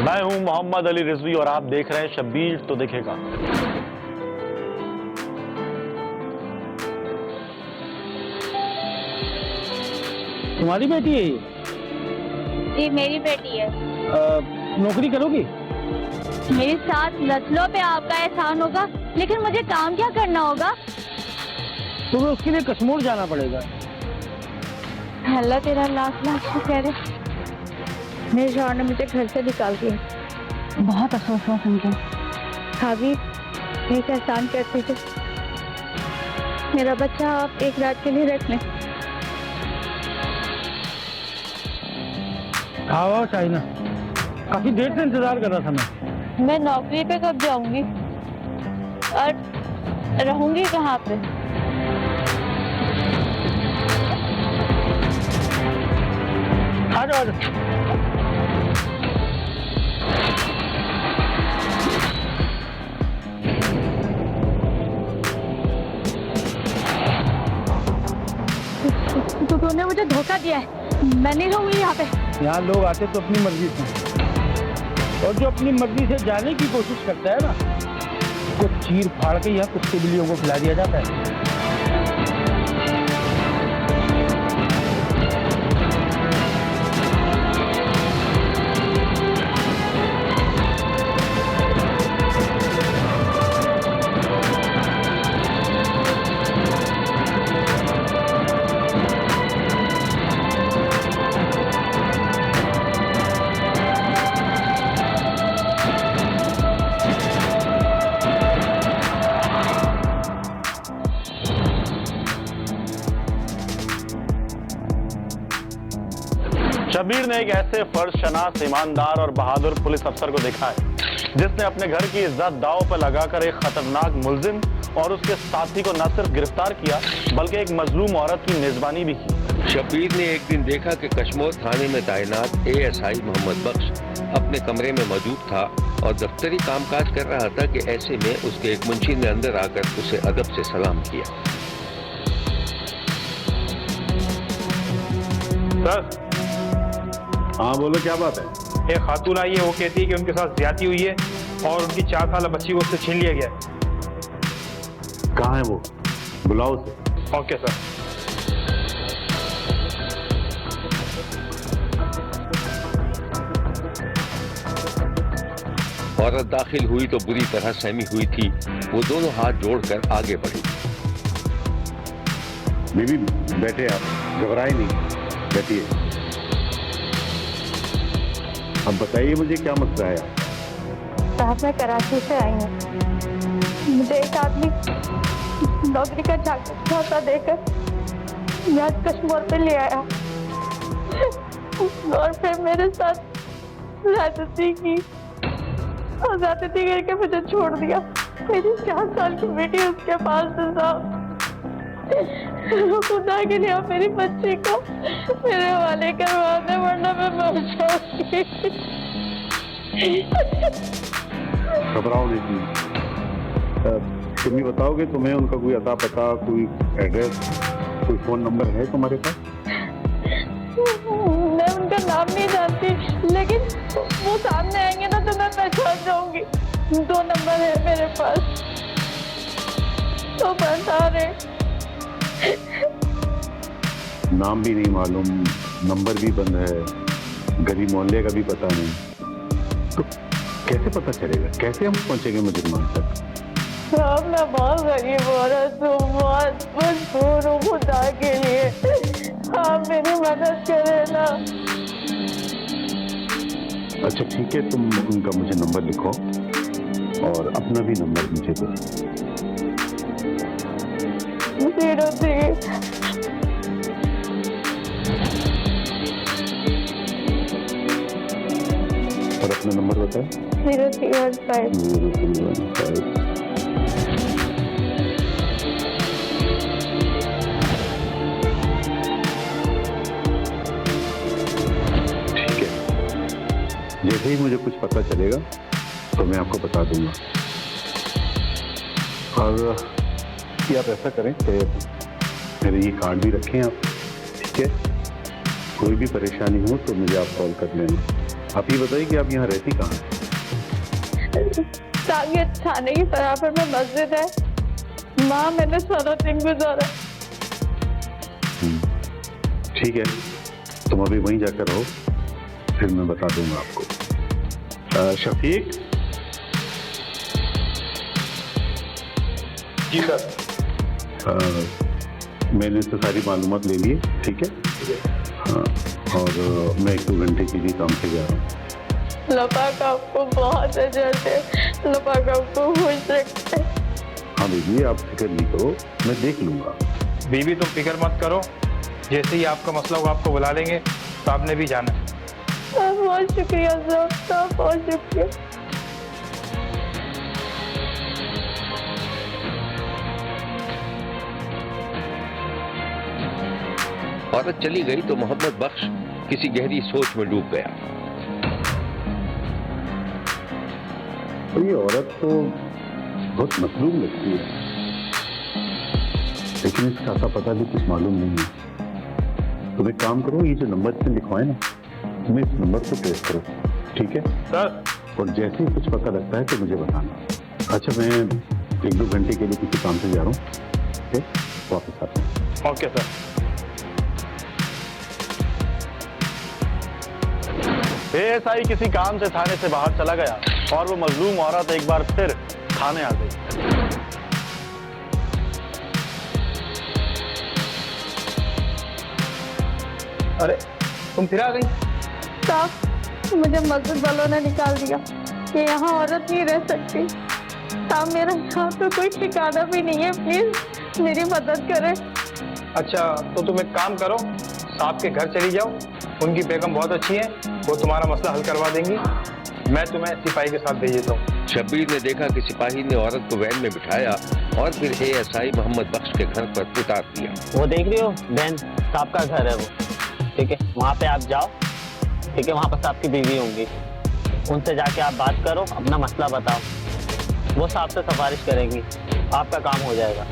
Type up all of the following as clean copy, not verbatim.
मैं हूं मोहम्मद अली रिजवी और आप देख रहे हैं शब्बीर तो देखेगा। तुम्हारी बेटी है ये? जी मेरी बेटी है। नौकरी करोगी? मेरी 7 नस्लों पे आपका एहसान होगा, लेकिन मुझे काम क्या करना होगा? तुम्हें उसके लिए कश्मीर जाना पड़ेगा। अल्लाह तेरा लाख लाख शुक्र है। मेरे शौहर ने मुझे घर से निकाल दिया। बहुत अफसोस हुआ सुनकर। भाभी एक एहसान करते थे, मेरा बच्चा आप एक रात के लिए रख लें। आओ चाइना, काफी देर से इंतजार कर रहा था मैं नौकरी पे कब जाऊंगी और रहूंगी कहाँ पे? आ जाओ। तूने मुझे धोखा दिया है, मैं नहीं रहूंगी यहाँ पे। यहाँ लोग आते तो अपनी मर्जी से, और जो अपनी मर्जी से जाने की कोशिश करता है ना, उसको चीर फाड़ के यहाँ कुत्ते बिल्लियों को खिला दिया जाता है। शब्बीर ने एक ऐसे फर्जशनास, ईमानदार और बहादुर पुलिस अफसर को देखा है जिसने अपने घर की इज्जत दांव पर लगाकर एक खतरनाक मुलजिम और उसके साथी को न सिर्फ गिरफ्तार किया बल्कि एक मजलूम औरत की मेजबानी भी की। शब्बीर ने एक दिन देखा कि कश्मीर थाने में तैनात एएसआई मोहम्मद बख्श अपने कमरे में मौजूद था और दफ्तरी कामकाज कर रहा था कि ऐसे में उसके एक मुंशी ने अंदर आकर उसे अदब से सलाम किया। सर। हाँ बोलो, क्या बात है? एक खातून आई है, वो कहती है कि उनके साथ ज्यादती हुई है और उनकी 4 साल बच्ची को उससे छीन लिया गया है। कहाँ है वो? बुलाओ उसे। Okay sir. औरत दाखिल हुई तो बुरी तरह सहमी हुई थी। वो दोनों हाथ जोड़कर आगे बढ़ी। बीबी बैठे, आप घबराए नहीं, बैठिए। अब बताइए मुझे क्या मसला है? साहब मैं कराची से आई हूँ। मुझे एक आदमी नौकरी का झोंका देकर यहाँ कश्मीर पे ले आया और फिर मेरे साथ ज्यादती की और ज्यादती करके मुझे छोड़ दिया। मेरी 4 साल की बेटी उसके पास है साहब। खुदा के लिए आप मेरी बच्ची को मेरे हवाले करवा दे, वरना मैं मर जाऊंगी। घबराओ नहीं। तुम ही बताओगे, तुम्हें उनका कोई अता पता, कोई एड्रेस, कोई फोन नंबर है तुम्हारे पास? मैं उनका नाम नहीं जानती, लेकिन वो सामने आएंगे ना तो मैं पहचान जाऊंगी। 2 नंबर है मेरे पास, तो बता रहे। नाम भी नहीं मालूम, नंबर भी बंद है, गली मोहल्ले का भी पता नहीं, तो कैसे पता चलेगा? कैसे हम पहुंचेंगे मुजरिमान तक? साहब मैं बहुत गरीब औरत हूँ, बहुत मजबूर हूँ, खुदा के लिए आप मेरी मदद करें ना। अच्छा ठीक है, तुम उनका मुझे नंबर लिखो और अपना भी नंबर मुझे दो। 03 और अपना नंबर बताए। 0315 0315। ठीक है, जैसे ही मुझे कुछ पता चलेगा तो मैं आपको बता दूंगा। और कि आप ऐसा करें कि मेरे ये कार्ड भी रखें आप, ठीक है? कोई भी परेशानी हो तो मुझे आप कॉल कर लेना। आप ये बताइए कि आप यहाँ रहती कहाँ हैं? ताकि थाने की बराबर में मस्जिद है, वहाँ मैंने सारा दिन गुजारा। ठीक है, तुम अभी वहीं जाकर रहो, फिर मैं बता दूंगा आपको। शफीक। जी सर। मैंने तो सारी मालूमात ले ली है, ठीक है? हाँ, और मैं 1-2 घंटे के लिए काम पे जा रहा हूँ। लपाक आपको बहुत अजर है, लपाक आपको खुश रखते। हाँ बीबी, आप फिक्र नहीं करो, मैं देख लूंगा। बीबी तुम फिक्र मत करो, जैसे ही आपका मसला होगा आपको बुला लेंगे। तो आपने भी जाना है। बहुत शुक्रिया साहब, बहुत शुक्रिया। औरत चली गई तो मोहम्मद बख्श किसी गहरी सोच में डूब गया। और ये औरत तो बहुत मसलूम लगती है, लेकिन इसका आता पता भी कुछ मालूम नहीं है। तुम एक काम करो, ये जो नंबर इसमें लिखवाए ना, तुम इस नंबर को ट्रेस करो, ठीक है सर। और जैसे ही कुछ पता लगता है तो मुझे बताना। अच्छा, मैं 1-2 घंटे के लिए किसी काम से जा रहा हूँ, ठीक है? वापस आता हूँ। Okay sir. एएसआई किसी काम से थाने से बाहर चला गया और वो मजलूम औरत एक बार फिर थाने आ गई। अरे तुम फिर आ गई? साहब, मुझे मस्जिद वालों ने निकाल दिया कि यहाँ औरत नहीं रह सकती। साहब, मेरा यहाँ तो कोई ठिकाना भी नहीं है, प्लीज मेरी मदद करें। अच्छा तो तुम एक काम करो, साहब के घर चली जाओ, उनकी बेगम बहुत अच्छी है, वो तुम्हारा मसला हल करवा देंगी। मैं तुम्हें सिपाही के साथ भेज देता हूँ। शब्बीर ने देखा कि सिपाही ने औरत को वैन में बिठाया और फिर एएसआई मोहम्मद बख्श के घर पर उतार दिया। वो देख रही हो बहन, साहब का घर है वो, ठीक है? वहाँ पे आप जाओ, ठीक है? वहाँ पर आपकी बीवी होंगी, उनसे जाके आप बात करो, अपना मसला बताओ, वो साहब से सिफारिश करेंगी, आपका काम हो जाएगा।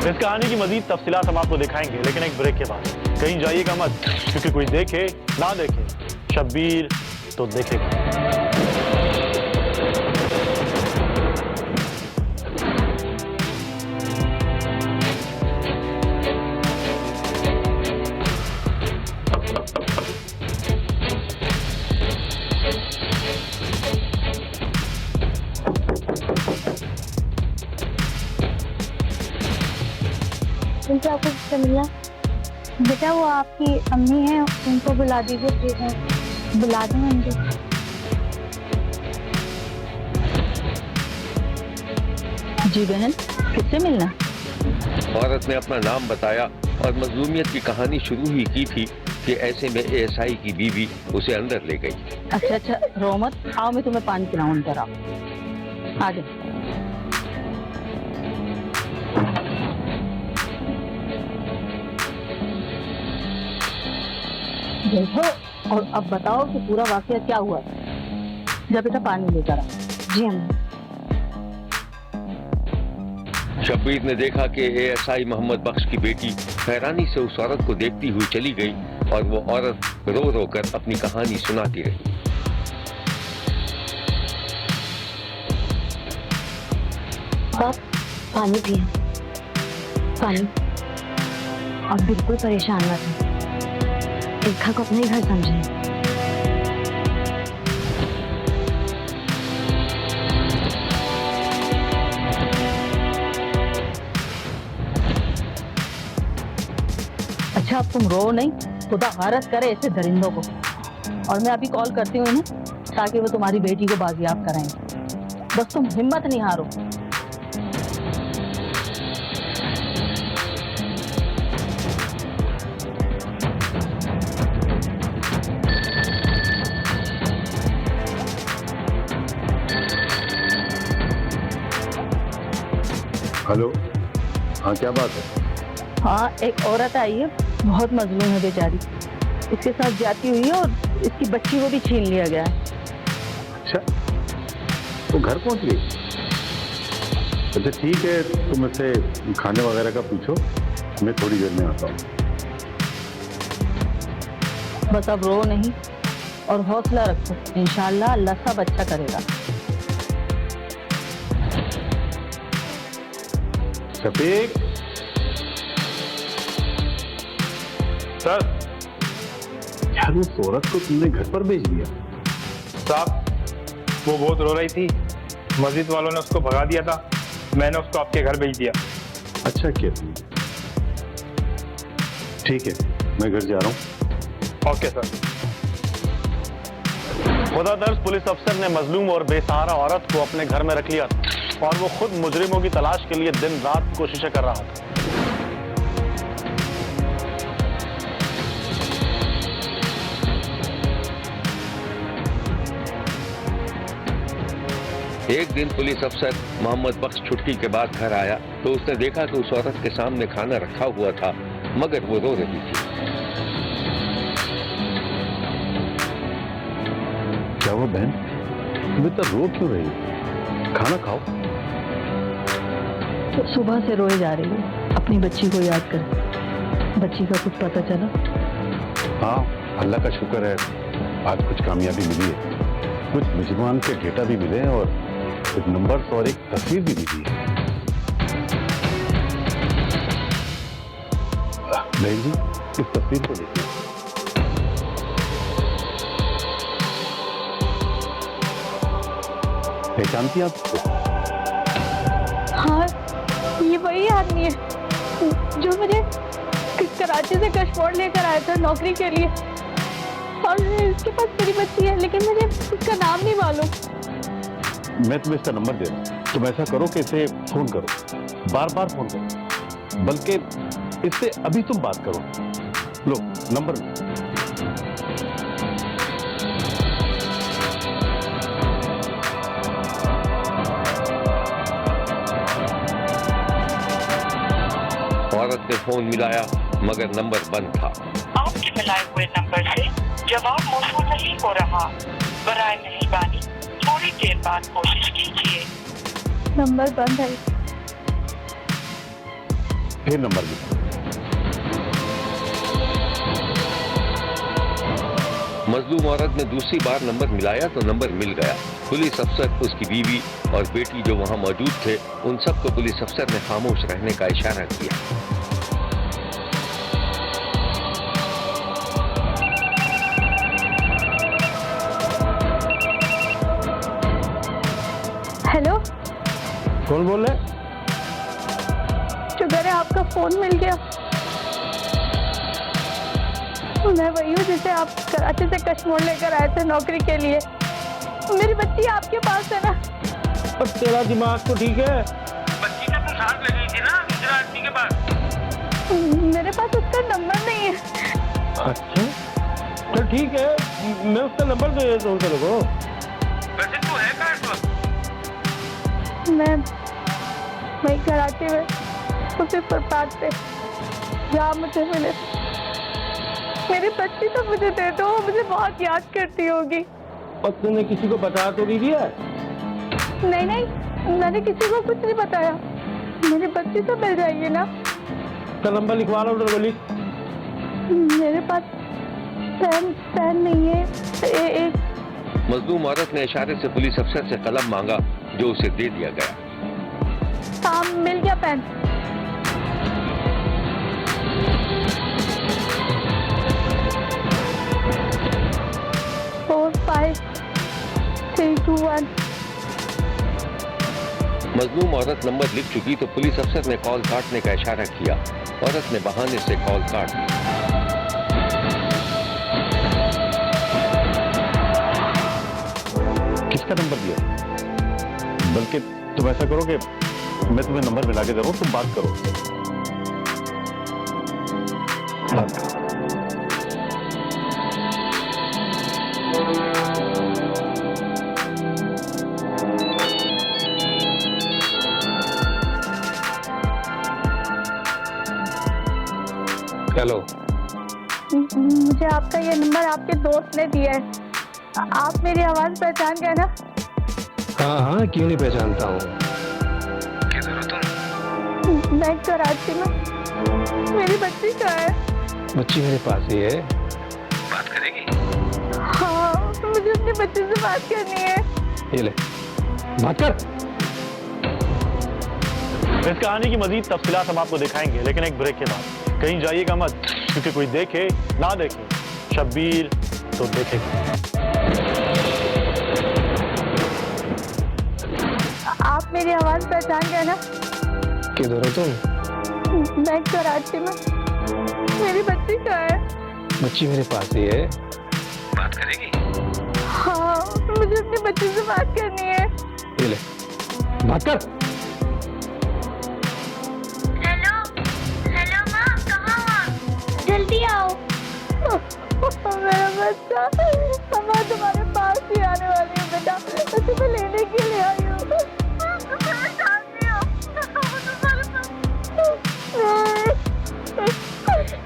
इस कहानी की मजीद तफसीलात हम आपको दिखाएंगे, लेकिन एक ब्रेक के बाद। कहीं जाइएगा मत, क्योंकि कोई देखे ना देखे, शब्बीर तो देखेगा। उनसे आपको किससे मिलना? बेटा वो आपकी अम्मी है, उनको बुला दीजिए प्लीज। बुला दूँ उनको। जी बहन, किससे मिलना? औरत ने अपना नाम बताया और मजलूमियत की कहानी शुरू ही की थी कि ऐसे में एएसआई की बीवी उसे अंदर ले गई। अच्छा रो मत, आओ मैं तुम्हें पानी पिलाऊं, अंदर आओ, आ जाओ। देखो और अब बताओ कि पूरा वाकया क्या हुआ। जब बेटा पानी लेकर आओ। जी अम्मा। शब्बीर ने देखा कि एएसआई मोहम्मद बख्श की बेटी हैरानी से उस औरत को देखती हुई चली गई और वो औरत रो रो कर अपनी कहानी सुनाती रही। आप पानी पिए, पानी। आप बिल्कुल परेशान मत हो, रेखा को अपना ही घर समझें। अच्छा अब तुम रो नहीं, खुदा गारत करे ऐसे दरिंदों को। और मैं अभी कॉल करती हूँ इन्हें ताकि वो तुम्हारी बेटी को बाजियाब कराएं। बस तुम हिम्मत नहीं हारो। हेलो, हाँ क्या बात है? हाँ एक औरत आई है, बहुत मजलूम है बेचारी, इसके साथ जाती हुई है और इसकी बच्ची को भी छीन लिया गया है। अच्छा, तो घर पहुंच गई। अच्छा ठीक है, तुम इससे खाने वगैरह का पूछो, मैं थोड़ी देर में आता हूँ। बस अब रो नहीं और हौसला रखो, इंशाल्लाह अल्लाह सब अच्छा करेगा। शफीक, सर। यार उस औरत को तुमने घर पर भेज दिया? साहब, वो बहुत रो रही थी, मस्जिद वालों ने उसको भगा दिया था, मैंने उसको आपके घर भेज दिया। अच्छा किया तुमने। ठीक है, मैं घर जा रहा हूँ। Okay sir. खुदादर्ज पुलिस अफसर ने मजलूम और बेसहारा औरत को अपने घर में रख लिया था और वो खुद मुजरिमों की तलाश के लिए दिन रात कोशिशें कर रहा था। एक दिन पुलिस अफसर मोहम्मद बख्श छुट्टी के बाद घर आया तो उसने देखा कि उस औरत के सामने खाना रखा हुआ था, मगर वो रो रही थी। क्या हुआ बहन, तुम इतना रो क्यों रही हो? खाना खाओ। तो सुबह से रोए जा रही है, अपनी बच्ची को याद कर। बच्ची का कुछ पता चला? हाँ, अल्लाह का शुक्र है, आज कुछ कामयाबी मिली है। कुछ मुजरिमान के डेटा भी मिले हैं और कुछ नंबर्स और एक तस्वीर भी मिली है। बहन जी, इस तस्वीर को देखिए। पहचानती आप इसको? हाँ, ये वही आदमी है जो मुझे कराची से कश्मीर लेकर आया था नौकरी के लिए, और इसके पास मेरी बच्ची है, लेकिन मुझे इसका नाम नहीं मालूम। मैं तुम्हें इसका नंबर दे रहा हूं, तुम ऐसा करो कि इसे फोन करो, बार बार फोन करो, बल्कि इससे अभी तुम बात करो। लो नंबर। औरत ने फोन मिलाया मगर नंबर बंद था। आपके मिलाए हुए नंबर से जवाब मौसूल नहीं हो रहा। बराए मेहरबानी थोड़ी देर बाद कोशिश कीजिए। नंबर बंद है। फिर नंबर मिला। मजलूम औरत ने दूसरी बार नंबर मिलाया तो नंबर मिल गया। पुलिस अफसर, उसकी बीवी और बेटी जो वहां मौजूद थे, उन सबको पुलिस अफसर ने खामोश रहने का इशारा किया। हेलो, कौन बोल रहे? शुक्र है आपका फोन मिल गया। मैं वही हूँ जिसे आप कराची से कश्मीर लेकर आए थे नौकरी के लिए। मेरी बच्ची आपके पास है ना? अब तेरा दिमाग तो ठीक है। बच्ची का तो साथ लगी थी ना दूसरे आदमी के पास। मेरे पास उसका नंबर नहीं है। अच्छा, तो ठीक है, मैं उसका नंबर दे देता हूँ तेरे को। वैसे तू है कहाँ इस वक्त? मैं वही कराची में उसी फुटपाथ पे जहाँ मुझे मिले। मेरी बच्ची तो मुझे दे दो, मुझे बहुत याद करती होगी। और तूने किसी को बता तो नहीं दिया? नहीं नहीं, मैंने किसी को कुछ नहीं बताया। मेरी बच्ची तो मिल जाएगी ना? तो नंबर लिखवा लो उधर बोली। मेरे पास पेन नहीं है। एक मजलूम औरत ने इशारे से पुलिस अफसर से कलम मांगा जो उसे दे दिया गया। काम मिल गया पेन। फोर 5 3 2 1। मजलूम औरत नंबर लिख चुकी तो पुलिस अफसर ने कॉल काटने का इशारा किया। औरत ने बहाने से कॉल काट दी। किसका नंबर दिया? बल्कि तुम ऐसा करो कि मैं तुम्हें नंबर मिला के दे रहा हूँ, तुम बात करो। बात करो। हेलो। मुझे आपका ये नंबर आपके दोस्त ने दिया है। आप मेरी आवाज पहचान गए ना? हाँ हाँ, क्यों नहीं पहचानता हूँ। किधर हो तुम? मैं कराची में। मेरी बच्ची कहाँ है? बच्ची मेरे पास ही है। बात करेगी? हाँ, मुझे अपनी बच्ची से बात करनी है। ये ले, बात कर। इस कहानी की मजीद तफसीलात हम आपको दिखाएंगे, लेकिन एक ब्रेक के बाद। कहीं जाइएगा मत, क्योंकि कोई देखे ना देखे, शब्बीर तो देखेगा। आप मेरी आवाज पहचान गए ना? किधर हो तुम? मैं कराची में। मेरी बच्ची कहाँ है? बच्ची मेरे पास ही है। बात करेगी? हाँ, मुझे अपनी बच्ची से बात करनी है। ये ले, बात कर। हेलो, हेलो माँ, कहाँ हो आप? जल्दी आओ। मेरा बच्चा, मैं तुम्हारे पास ही आने वाली हूँ बेटा। मैं तुम्हें लेने के लिए आई हूँ।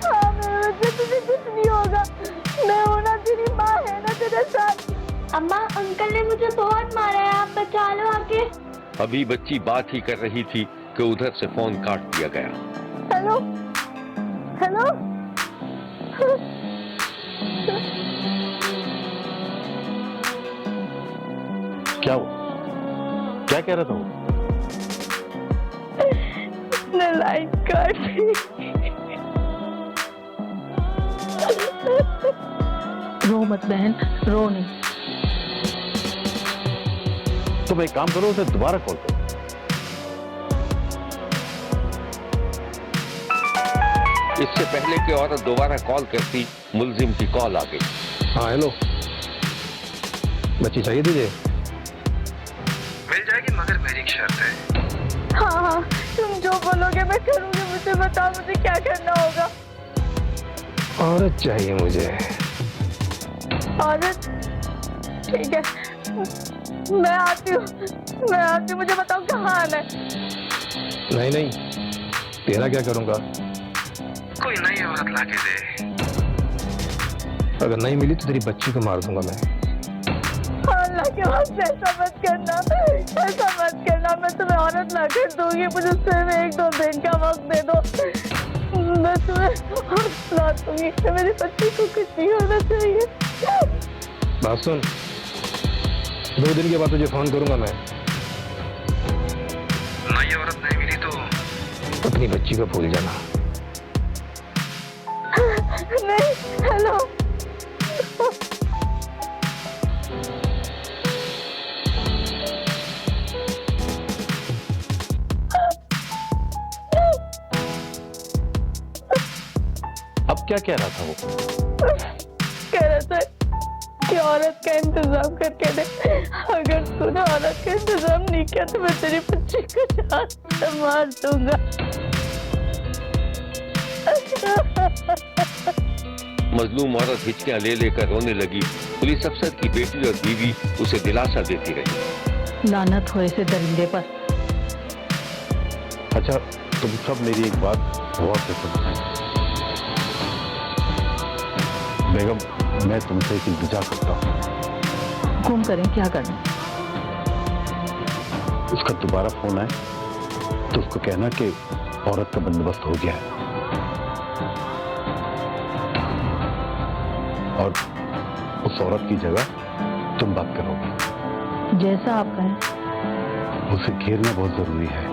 हाँ, मेरे बच्चे, तुझे कुछ नहीं होगा। मैं हूँ ना, तेरी माँ है ना तेरे साथ। अम्मा, अंकल ने मुझे बहुत मारा है, आप बचा लो आके। अभी बच्ची बात ही कर रही थी कि उधर से फोन काट दिया गया। Hello, hello. क्या हुआ? क्या कह रहा था वो? उसने लाइट काट दी। रो मत बहन, रो नहीं। तुम एक काम करो, उसे दोबारा कॉल करो। इससे पहले कि औरत दोबारा कॉल करती, मुलजिम की कॉल आ गई। हाँ हेलो, बच्ची चाहिए तुझे? मिल जाएगी, मगर मेरी एक शर्त है। हाँ हाँ, तुम जो बोलोगे मैं करूँगी। मुझे बताओ, मुझे क्या करना होगा? औरत चाहिए मुझे। औरत? ठीक है, मैं आती हूँ। मुझे बताओ कहाँ आना है? नहीं नहीं, तेरा क्या करूँगा? कोई नई औरत लाके दे। अगर नहीं मिली तो तेरी बच्ची को मार दूंगा मैं। अल्लाह के वास्ते ऐसा मत करना, ऐसा मत करना। मैं तुम्हें औरत ला कर दूंगी, मुझे सिर्फ 1-2 दिन का वक्त दे दो। मैं तुम्हें औरत ला दूंगी। मेरी बच्ची को कुछ नहीं होना चाहिए। बात सुन, 2 दिन के बाद तुझे फोन करूंगा मैं। नई औरत नहीं मिली तो अपनी बच्ची को भूल जाना। नहीं, हेलो। अब क्या कह रहा था वो? कह रहा था कि औरत का इंतजाम करके दे। अगर तूने औरत का इंतजाम नहीं किया तो मैं तेरी बच्ची को जान से मार दूंगा। मजलूम औरत हिचकियां ले लेकर रोने लगी। पुलिस अफसर की बेटी और बीवी उसे दिलासा देती रही। लानत हो ऐसे दरिंदे पर। अच्छा, तुम सब मेरी एक बात गौर से सुनो। बेगम, मैं तुमसे एक इंतजा करता हूँ। हुकुम करें, क्या करना? उसका दोबारा फोन आए तो उसको कहना कि औरत का बंदोबस्त हो गया है और उस औरत की जगह तुम बात करोगे। जैसा आप कहें। उसे घेरना बहुत जरूरी है।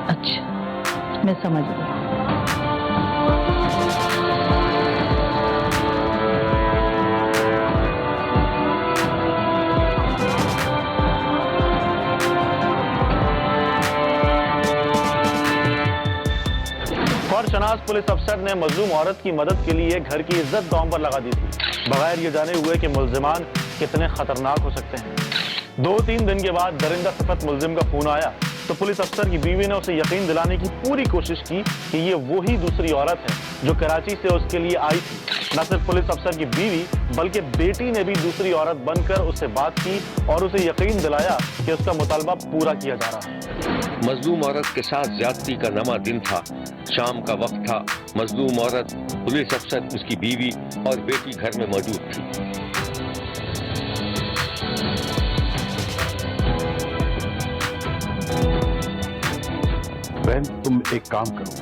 अच्छा, मैं समझ गई। फरशनास पुलिस अफसर ने मजलूम औरत की मदद के लिए घर की इज्जत दांव पर लगा दी थी, बगैर ये जाने हुए कि मुल्जिमान कितने खतरनाक हो सकते हैं। 2-3 दिन के बाद दरिंदा सिफत मुल्जिम का फोन आया तो पुलिस अफसर की बीवी ने उसे यकीन दिलाने की पूरी कोशिश की कि ये वही दूसरी औरत है जो कराची से उसके लिए आई थी। न सिर्फ पुलिस अफसर की बीवी बल्कि बेटी ने भी दूसरी औरत बनकर उससे बात की और उसे यकीन दिलाया कि उसका मुतालबा पूरा किया जा रहा है। मजलूम औरत के साथ ज्यादती का नमा दिन था। शाम का वक्त था। मजलूम औरत, पुलिस अफसर, उसकी बीवी और बेटी घर में मौजूद थी। बहन तुम एक काम करो,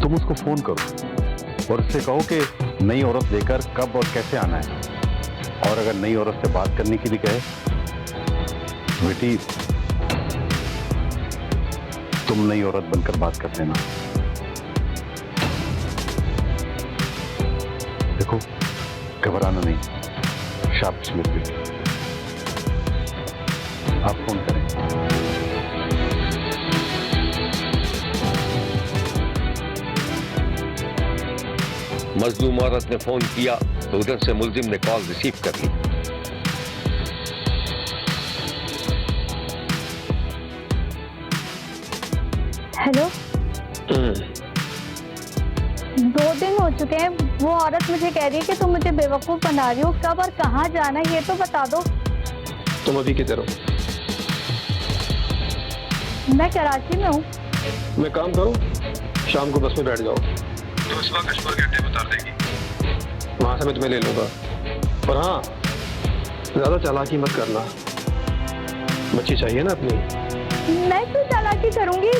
तुम उसको फोन करो और उससे कहो कि नई औरत लेकर कब और कैसे आना है। और अगर नई औरत से बात करने के लिए कहे, बेटी तुम नई औरत बनकर बात कर लेना। देखो घबराना नहीं, शाबाश मेरी बेटी, आप फोन करें। मजलूम औरत ने फोन किया तो उधर से मुलजिम ने कॉल रिसीव कर ली। हेलो, 2 दिन हो चुके हैं। वो औरत मुझे कह रही है कि तुम मुझे बेवकूफ बना रही हो। कब और कहाँ जाना है ये तो बता दो। तुम अभी किधर हो? मैं कराची में हूँ। मैं काम करूं, शाम को बस में बैठ जाओ तो इस वक्त कश्मीर के अड्डे पे उतार देगी, वहां से मैं तुम्हें ले लूंगा। और हाँ, ज्यादा चालाकी मत करना, बच्ची चाहिए ना अपनी। मैं क्यों चालाकी करूंगी?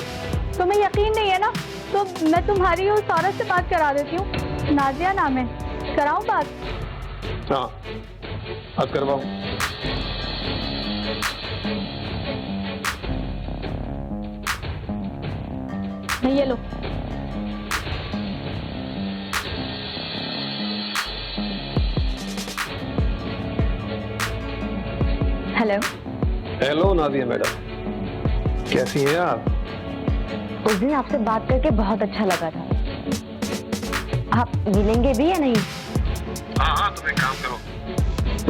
तुम्हें यकीन नहीं है ना, तो मैं तुम्हारी उस औरत से बात करा देती हूँ। नाजिया नाम है, कराऊं बात? हाँ, अब करवाओ। ये लो। हेलो। हेलो नादिया मैडम, कैसी हैं आप? उस दिन आपसे बात करके बहुत अच्छा लगा था। आप मिलेंगे भी या नहीं? हाँ, तुम एक काम करो,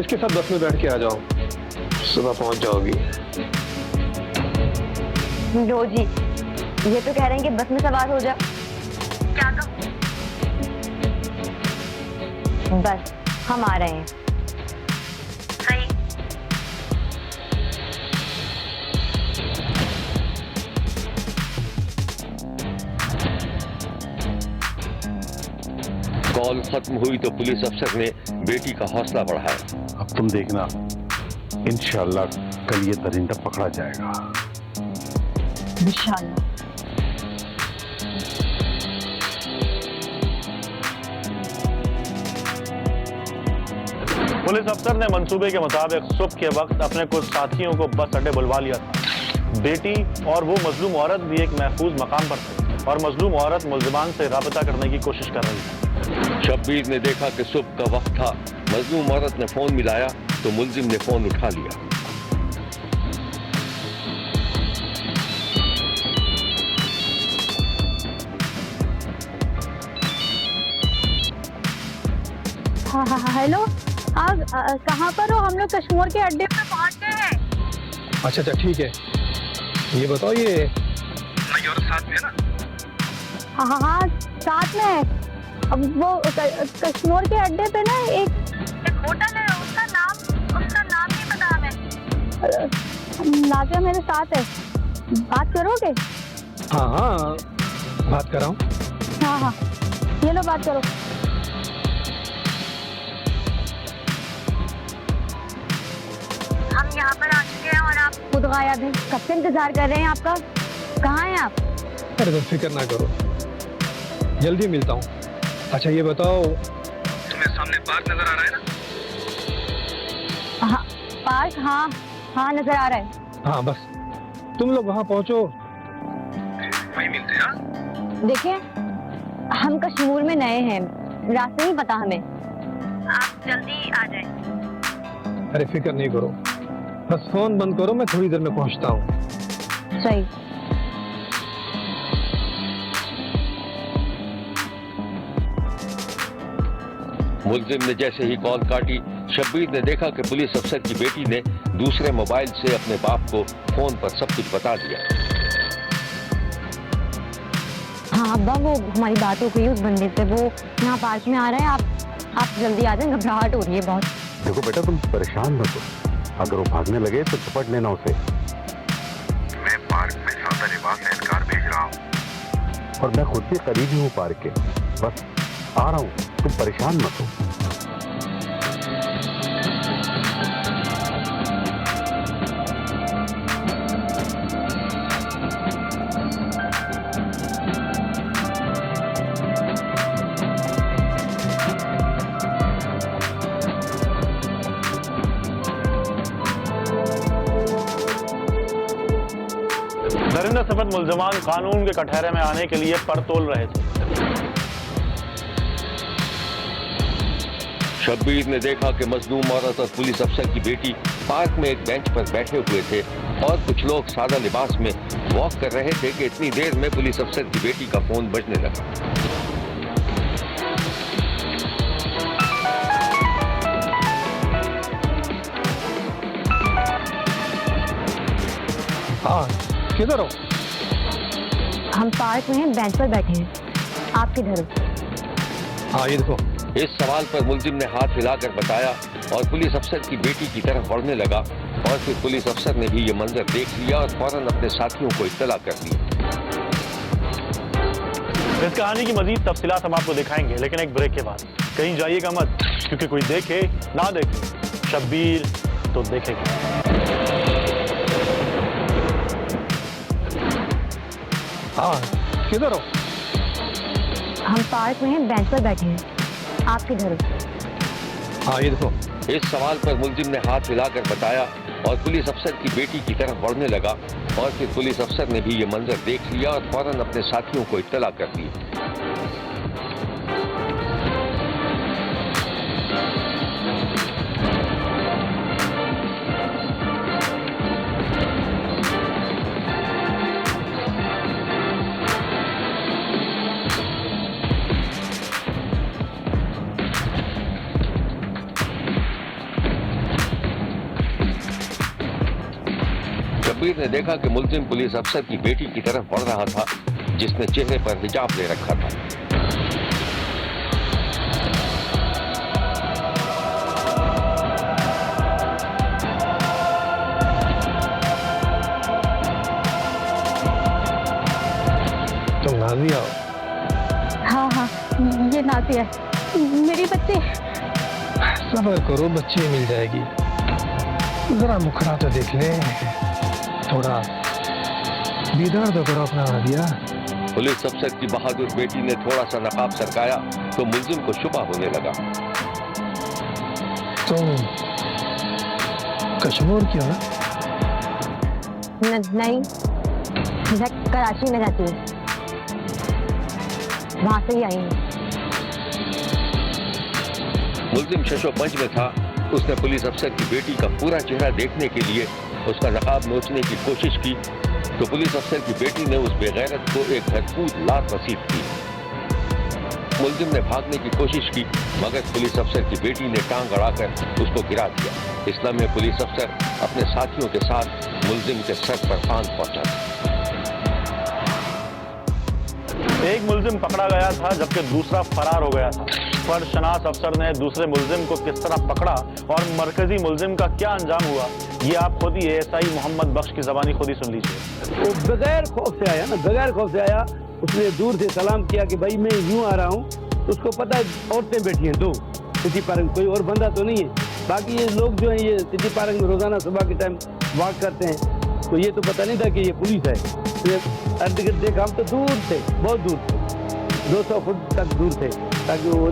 इसके साथ बस में बैठ के आ जाओ, सुबह पहुंच जाओगी। लो जी, ये तो कह रहे हैं कि बस में सवार हो जाओ। क्या तो? बस हम आ रहे हैं। सही। कॉल खत्म हुई तो पुलिस अफसर ने बेटी का हौसला बढ़ाया। अब तुम देखना, इंशाअल्लाह कल ये दरिंदा पकड़ा जाएगा। इंशाअल्लाह। पुलिस अफसर ने मंसूबे के मुताबिक सुबह के वक्त अपने कुछ साथियों को बस अड्डे बुलवा लिया था। बेटी और वो मजलूम औरत भी एक महफूज मकाम पर थे और मजलूम औरत मुल्जिमान से राबता करने की कोशिश कर रही थी। शब्बीर ने देखा कि सुबह का वक्त था। मजलूम औरत ने फोन मिलाया तो मुल्जिम ने फोन उठा लिया। हाँ, हेलो। आप कहाँ पर हो? हम लोग कश्मीर के अड्डे पे पहुँच गए हैं। अच्छा, ठीक है। ये बताओ, ये नई औरत साथ में है ना? हाँ, साथ में है। अब वो कश्मीर के अड्डे पे ना एक होटल है, उसका नाम नहीं पता हमें। नाजिया मेरे साथ है, बात करोगे? हाँ, बात कर रहा हूँ। हाँ, ये लो बात करो। हम यहाँ पर आ चुके हैं और आप खुद गायब हैं। कब से इंतजार कर रहे हैं आपका। कहाँ हैं आप? अरे बस फिक्र ना करो, जल्दी मिलता हूँ। अच्छा ये बताओ, तुम्हें सामने पार्क नजर आ रहा है ना? हाँ, पार्क, हाँ नजर आ रहा है। हाँ, बस तुम लोग वहाँ पहुँचो, वहीं मिलते हैं। हाँ, देखिए हम कश्मीर में नए हैं, रास्ते नहीं पता हमें। आप जल्दी आ जाएं। अरे फिक्र नहीं करो, बस फोन बंद करो, मैं थोड़ी देर में पहुँचता हूँ। सही। मुल्जिम ने जैसे ही कॉल काटी, शब्बीर ने देखा कि पुलिस अफसर की बेटी ने दूसरे मोबाइल से अपने बाप को फोन पर सब कुछ बता दिया। हाँ अब्बा, वो हमारी बात हो गई उस बंदे से, वो यहाँ पार्क में आ रहा है। आप जल्दी आ जाएं, घबराहट हो रही है बहुत। देखो बेटा, तुम परेशान मत हो, अगर वो भागने लगे तो झपट लेना उसे। मैं पार्क में सादा लिबास एहलकार भेज रहा हूँ और मैं खुद भी करीब ही हूँ पार्क के, बस आ रहा हूँ, तुम परेशान मत हो। बदकिस्मत मुल्जिमान कानून के कटहरे में आने के लिए पर तोल रहे थे। शब्बीर ने देखा कि मजलूम औरत और पुलिस अफसर की बेटी पार्क में एक बेंच पर बैठे हुए थे और कुछ लोग सादा लिबास में वॉक कर रहे थे कि इतनी देर में पुलिस अफसर की बेटी का फोन बजने लगा। हाँ, किधर हो? हम पार्क में हैं, बेंच पर बैठे हैं। आप किधर हो? हाँ, ये देखो। इस सवाल पर मुल्जिम ने हाथ हिलाकर बताया और पुलिस अफसर की बेटी की तरफ बढ़ने लगा और फिर पुलिस अफसर ने भी ये मंजर देख लिया और फौरन अपने साथियों को इत्तला कर दी। इस कहानी की मजीद तफसीलात हम आपको दिखाएंगे, लेकिन एक ब्रेक के बाद। कहीं जाइएगा मत, क्योंकि कोई देखे ना देखे, शब्बीर तो देखेगा। हाँ, किधर हो? हम पार्क में हैं, बेंच पर बैठे हैं। आप किधर हो? हाँ, ये देखो। इस सवाल पर मुल्जिम ने हाथ हिलाकर बताया और पुलिस अफसर की बेटी की तरफ बढ़ने लगा और फिर पुलिस अफसर ने भी ये मंजर देख लिया और फौरन अपने साथियों को इत्तला कर दी। शब्बीर ने देखा कि मुल्जिम पुलिस अफसर की बेटी की तरफ बढ़ रहा था, जिसने चेहरे पर हिजाब ले रखा था। तुम नाज़िया हो? हाँ हाँ, ये नाज़िया है। मेरी बच्ची। सब्र करो, बच्ची मिल जाएगी। जरा मुखड़ा तो देख ले, थोड़ा दीदार तो करो अपना नाज़िया। पुलिस अफसर की बहादुर बेटी ने थोड़ा सा नकाब सरकाया तो मुल्जिम को शुबा होने लगा। तुम कश्मीर की हो ना? नहीं, मैं कराची में रहती हूँ, वहां से ही आई हूँ। मुल्जिम शशोपंज में था। उसने पुलिस अफसर की बेटी का पूरा चेहरा देखने के लिए उसका नकाब नोचने की कोशिश की तो पुलिस अफसर की बेटी ने उस बेगैरत को एक भरपूर लात नसीब की। मुल्जिम ने भागने की कोशिश की मगर पुलिस अफसर की बेटी ने टांग अड़ाकर उसको गिरा दिया। इस लम्हे पुलिस अफसर अपने साथियों के साथ मुल्जिम के सर पर आन पहुंचा। एक मुल्जिम पकड़ा गया था जबकि दूसरा फरार हो गया था। फर्शनास अफसर ने दूसरे मुल्जिम को किस तरह पकड़ा और मरकजी मुल्जिम का क्या अंजाम हुआ, ये आप खुद ही एएसआई मोहम्मद बख्श की ज़बानी खुद ही सुन लीजिए। वो बगैर खौफ से आया ना, बगैर खौफ से आया। उसने दूर से सलाम किया कि भाई मैं यूं आ रहा हूँ। उसको पता है औरतें बैठी हैं दो सिटी पार्क में, कोई और बंदा तो नहीं है। बाकी ये लोग जो हैं ये सिटी पार्क में रोजाना सुबह के टाइम वॉक करते हैं, तो ये तो पता नहीं था कि ये पुलिस है। अर्ध गिर्द देखा, हम तो दूर थे, बहुत दूर थे, 200 फुट तक दूर थे, ताकि वो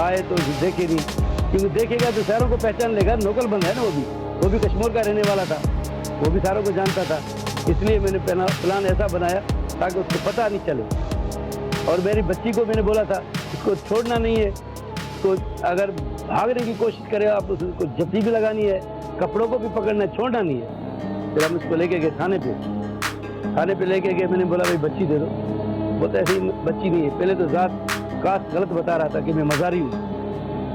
आए तो देखे नहीं, क्योंकि देखेगा तो सारों को पहचान लेगा। नौकल बंद है ना, वो भी कश्मीर का रहने वाला था, वो भी सारों को जानता था। इसलिए मैंने प्लान ऐसा बनाया ताकि उसको पता नहीं चले। और मेरी बच्ची को मैंने बोला था इसको छोड़ना नहीं है, तो अगर भागने की कोशिश करे आप उसको जफ्ती भी लगानी है, कपड़ों को भी पकड़ना है, छोड़ना नहीं है। फिर हम उसको लेके गए थाने पे लेके गए। मैंने बोला भाई बच्ची दे दो। वो तो ऐसी बच्ची नहीं है, पहले तो जात कास्ट गलत बता रहा था कि मैं मज़ारी हूँ।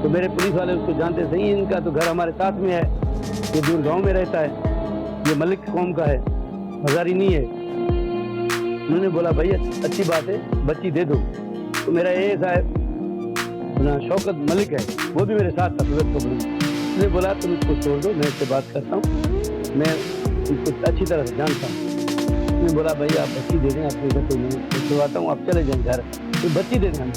तो मेरे पुलिस वाले उसको जानते सही, इनका तो घर हमारे साथ में है, ये दूर गांव में रहता है, ये मलिक कौम का है, मज़ारी नहीं है। उन्होंने बोला भाई अच्छी बात है, बच्ची दे दो। तो मेरा ये साहब ना शौकत मलिक है, वो भी मेरे साथ था। उसने बोला तुम इसको छोड़ दो, मैं इससे बात करता हूँ, मैं इसको अच्छी तरह से जानता हूँ। उसने बोला भाई आप बच्ची दे दें, आपके घर तो छुड़वाता हूँ, आप चले जाएँ घर, तो बच्ची दे दें।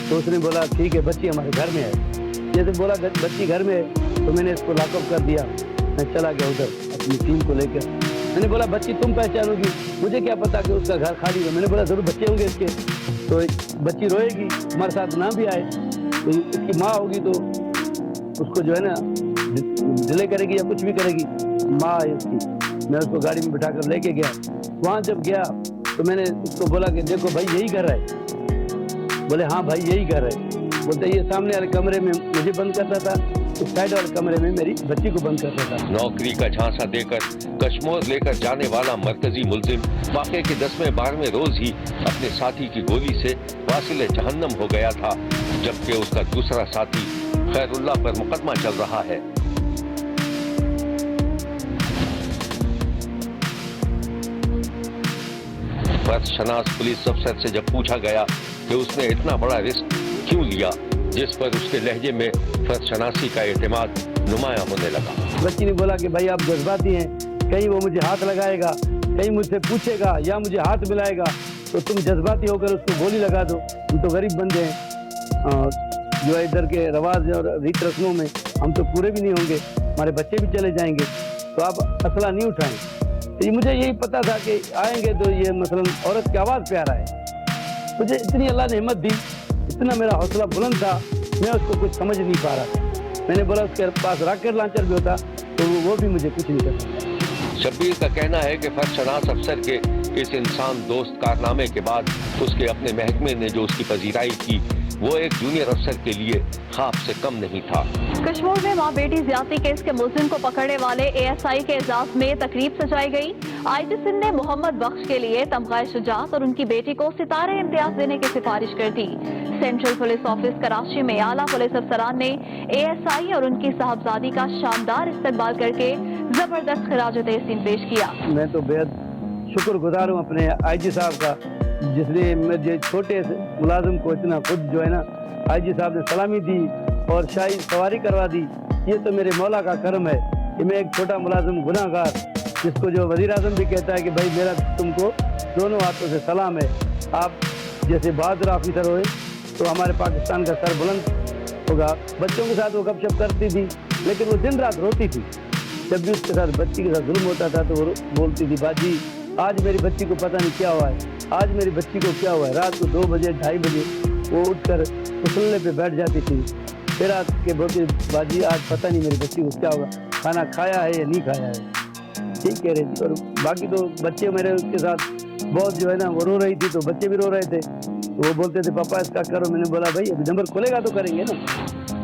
तो उसने बोला ठीक है, बच्ची हमारे घर में है। जैसे बोला बच्ची घर में है, तो मैंने इसको लॉकअप कर दिया। मैं चला गया उधर अपनी टीम को लेकर। मैंने बोला बच्ची तुम पहचानोगी, मुझे क्या पता कि उसका घर खाली है। मैंने बोला जरूर बच्चे होंगे इसके, तो बच्ची रोएगी, हमारे साथ ना भी आए, तो उसकी माँ होगी तो उसको जो है ना डिले करेगी या कुछ भी करेगी, माँ है इसकी। मैं उसको गाड़ी में बिठाकर लेके गया। वहाँ जब गया तो मैंने उसको बोला कि देखो भाई यही घर है। बोले हाँ भाई यही घर है। बोलते ये सामने वाले कमरे में मुझे बंद करता था, इस साइड वाले कमरे में मेरी बच्ची को बंद करता था। नौकरी का झांसा देकर कश्मोर लेकर जाने वाला मरकजी मुलजिम वाक़े के 10वें 12वें रोज ही अपने साथी की गोली से वासिले जहन्नम हो गया था, जबकि उसका दूसरा साथी खैरुल्लाह पर मुकदमा चल रहा है। फर्जशनास पुलिस अफसर से जब पूछा गया कि उसने इतना बड़ा रिस्क क्यों लिया, जिस पर उसके लहजे में फर्जशनासी का एतमाद नुमाया होने लगा। बच्ची ने बोला कि भाई आप जज्बाती हैं, कहीं वो मुझे हाथ लगाएगा, कहीं मुझसे पूछेगा या मुझे हाथ मिलाएगा तो तुम जज्बाती होकर उसको गोली लगा दो। हम तो गरीब बंदे हैं, जो है इधर के रवाज और रीत रस्मों में हम तो पूरे भी नहीं होंगे, हमारे बच्चे भी चले जाएंगे, तो आप असला नहीं उठाएं। तो मुझे यही पता था कि आएंगे तो ये मसलन औरत की आवाज़ पे आ रहा है। मुझे इतनी अल्लाह ने हिम्मत दी, इतना मेरा हौसला बुलंद था, मैं उसको कुछ समझ नहीं पा रहा था। मैंने बोला उसके पास रॉकेट लॉन्चर भी होता तो वो भी मुझे कुछ नहीं कर सकता। शब्बीर का कहना है कि फर्जशनास अफसर के इस इंसान दोस्त कारनामे के बाद उसके अपने महकमे ने जो उसकी पजीराई की वो एक जूनियर अफसर के लिए ख्वाब से कम नहीं था। कश्मीर में मां बेटी ज्यादती केस के मुलजिम को पकड़ने वाले ASI के एजाज में तकरीब सजाई गई। IG सिंध ने मोहम्मद बख्श के लिए तमगा शुजात और उनकी बेटी को सितारे इम्तियाज देने की सिफारिश कर दी। सेंट्रल पुलिस ऑफिस कराची में आला पुलिस अफसरान ने ASI और उनकी साहबजादी का शानदार इस्तकबाल करके जबरदस्त खिराज तहसीन पेश किया। मैं तो बेहद शुक्रगुजार हूँ अपने IG साहब का, जिसने मुझे छोटे से मुलाजिम को इतना खुद जो है ना IG साहब ने सलामी दी और शाही सवारी करवा दी। ये तो मेरे मौला का करम है कि मैं एक छोटा मुलाजिम गुनाहगार, जिसको जो वज़ीर आज़म भी कहता है कि भाई मेरा तुमको दोनों हाथों से सलाम है, आप जैसे बहादुर ऑफिसर हुए तो हमारे पाकिस्तान का सर बुलंद होगा। बच्चों के साथ वो गपशप करती थी, लेकिन वो दिन रात रोती थी। जब भी उसके साथ बच्ची के साथ जुल्म होता था तो वो बोलती थी, बाजी आज मेरी बच्ची को पता नहीं क्या हुआ है, आज मेरी बच्ची को क्या हुआ है। रात को 2 बजे 2:30 बजे वो उठकर मुसल्ले पे बैठ जाती थी, फिर आज के बोलती बाजी आज पता नहीं मेरी बच्ची को क्या हुआ, खाना खाया है या नहीं खाया है। ठीक कह रही थी। और बाकी तो बच्चे मेरे उसके साथ बहुत जो है ना वो रो रही थी, तो बच्चे भी रो रहे थे, तो वो बोलते थे पापा इसका करो। मैंने बोला भाई अभी नंबर खुलेगा तो करेंगे ना।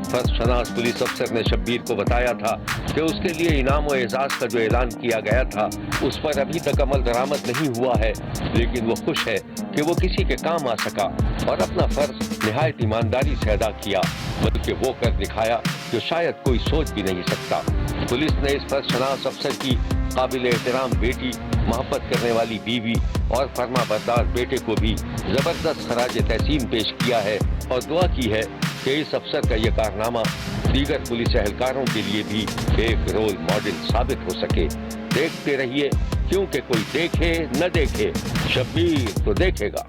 फर्जशनास पुलिस अफसर ने शब्बीर को बताया था कि उसके लिए इनाम और एजाज का जो ऐलान किया गया था उस पर अभी तक अमल दरामद नहीं हुआ है, लेकिन वो खुश है कि वो किसी के काम आ सका और अपना फर्ज निहायत ईमानदारी से अदा किया, बल्कि वो कर दिखाया जो शायद कोई सोच भी नहीं सकता। पुलिस ने इस फर्जशनास अफसर की काबिल एहतराम बेटी, मोहब्बत करने वाली बीवी और फर्माबरदार बेटे को भी जबरदस्त खराज तहसीन पेश किया है और दुआ की है कि इस अफसर का यह कारनामा दीगर पुलिस एहलकारों के लिए भी एक रोल मॉडल साबित हो सके। देखते रहिए, क्योंकि कोई देखे न देखे शब्बीर तो देखेगा।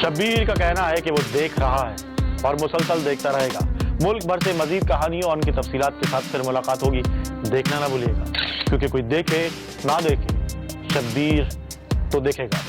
शब्बीर का कहना है कि वो देख रहा है और मुसलसल देखता रहेगा। मुल्क भर से मजीद कहानियों और उनकी तफसीलात के साथ फिर मुलाकात होगी, देखना ना भूलिएगा, क्योंकि कोई देखे ना देखे शब्बीर तो देखेगा।